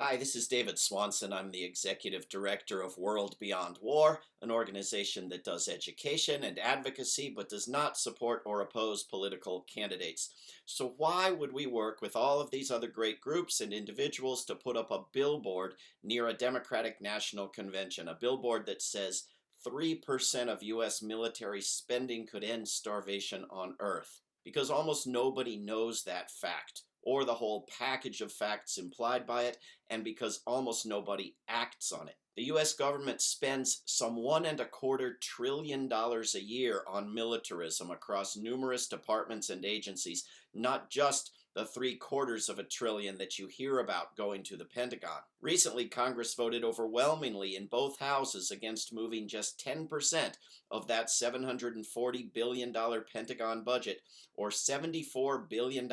Hi, this is David Swanson. I'm the executive director of World Beyond War, an organization that does education and advocacy but does not support or oppose political candidates. So, why would we work with all of these other great groups and individuals to put up a billboard near a Democratic National Convention? A billboard that says 3% of U.S. military spending could end starvation on Earth. Because almost nobody knows that fact or the whole package of facts implied by it, and because almost nobody acts on it. The US government spends some $1.25 trillion a year on militarism across numerous departments and agencies, not just the 750 billion that you hear about going to the Pentagon. Recently, Congress voted overwhelmingly in both houses against moving just 10% of that $740 billion Pentagon budget, or $74 billion,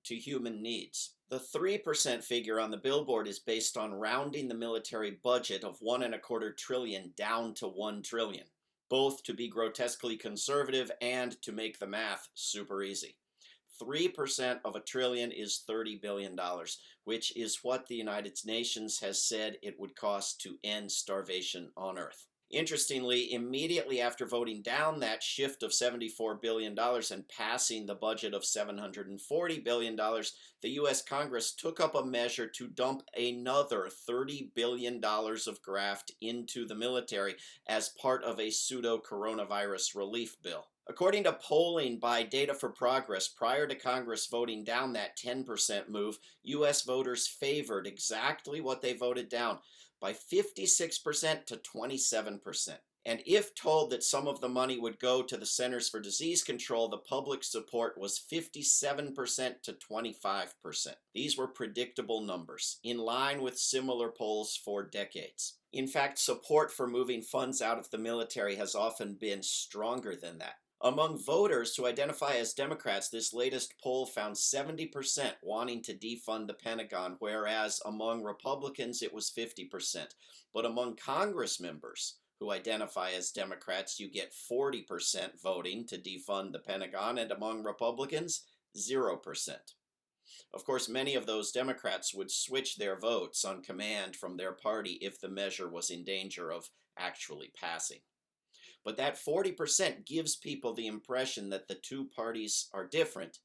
to human needs. The 3% figure on the billboard is based on rounding the military budget of $1.25 trillion down to $1 trillion, both to be grotesquely conservative and to make the math super easy. 3% of a trillion is $30 billion, which is what the United Nations has said it would cost to end starvation on Earth. Interestingly, immediately after voting down that shift of $74 billion and passing the budget of $740 billion, the U.S. Congress took up a measure to dump another $30 billion of graft into the military as part of a pseudo-coronavirus relief bill. According to polling by Data for Progress, prior to Congress voting down that 10% move, U.S. voters favored exactly what they voted down, by 56% to 27%. And if told that some of the money would go to the Centers for Disease Control, the public support was 57% to 25%. These were predictable numbers, in line with similar polls for decades. In fact, support for moving funds out of the military has often been stronger than that. Among voters who identify as Democrats, this latest poll found 70% wanting to defund the Pentagon, whereas among Republicans it was 50%. But among Congress members who identify as Democrats, you get 40% voting to defund the Pentagon, and among Republicans, 0%. Of course, many of those Democrats would switch their votes on command from their party if the measure was in danger of actually passing. But that 40% gives people the impression that the two parties are different,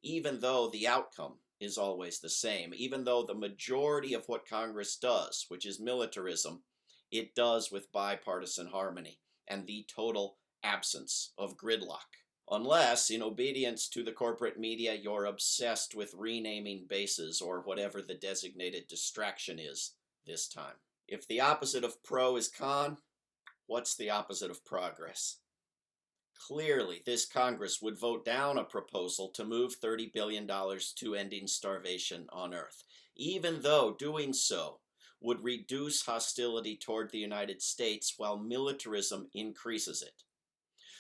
even though the outcome is always the same. Even though the majority of what Congress does, which is militarism, it does with bipartisan harmony and the total absence of gridlock. Unless, in obedience to the corporate media, you're obsessed with renaming bases or whatever the designated distraction is this time. If the opposite of pro is con, what's the opposite of progress? Clearly, this Congress would vote down a proposal to move $30 billion to ending starvation on Earth, even though doing so would reduce hostility toward the United States while militarism increases it.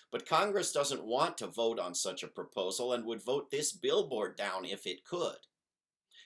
But Congress doesn't want to vote on such a proposal and would vote this billboard down if it could.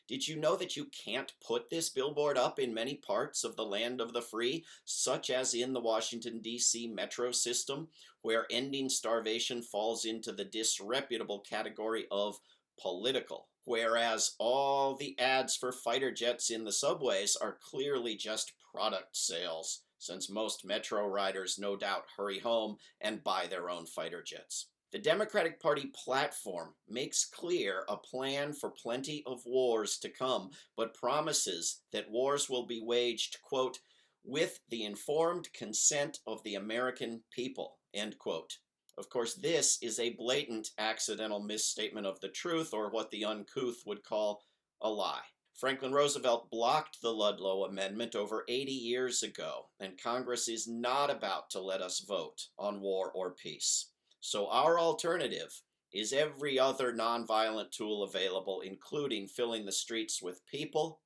Did you know that you can't put this billboard up in many parts of the land of the free, such as in the Washington, D.C. metro system, where ending starvation falls into the disreputable category of political, whereas all the ads for fighter jets in the subways are clearly just product sales, since most metro riders no doubt hurry home and buy their own fighter jets? The Democratic Party platform makes clear a plan for plenty of wars to come, but promises that wars will be waged, quote, with the informed consent of the American people, end quote. Of course, this is a blatant accidental misstatement of the truth, or what the uncouth would call a lie. Franklin Roosevelt blocked the Ludlow Amendment over 80 years ago, and Congress is not about to let us vote on war or peace. So our alternative is every other nonviolent tool available, including filling the streets with people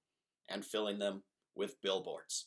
and filling them with billboards.